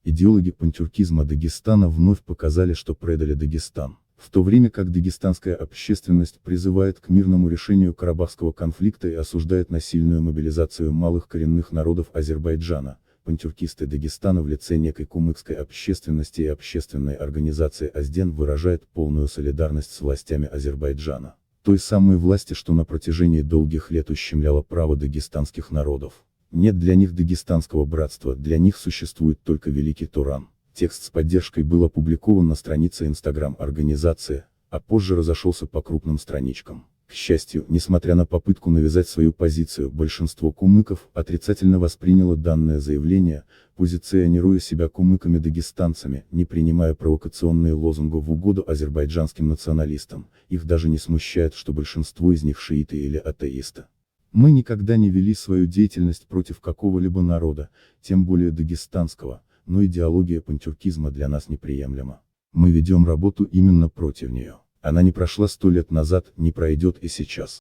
Идеологи пантюркизма Дагестана вновь показали, что предали Дагестан. В то время как дагестанская общественность призывает к мирному решению карабахского конфликта и осуждает насильную мобилизацию малых коренных народов Азербайджана, пантюркисты Дагестана в лице некой кумыкской общественности и общественной организации Азден выражают полную солидарность с властями Азербайджана. Той самой власти, что на протяжении долгих лет ущемляла право дагестанских народов. Нет для них дагестанского братства, для них существует только Великий Туран. Текст с поддержкой был опубликован на странице Instagram организации, а позже разошелся по крупным страничкам. К счастью, несмотря на попытку навязать свою позицию, большинство кумыков отрицательно восприняло данное заявление, позиционируя себя кумыками-дагестанцами, не принимая провокационные лозунги в угоду азербайджанским националистам. Их даже не смущает, что большинство из них шииты или атеисты. Мы никогда не вели свою деятельность против какого-либо народа, тем более дагестанского, но идеология пантюркизма для нас неприемлема. Мы ведем работу именно против нее. Она не прошла 100 лет назад, не пройдет и сейчас.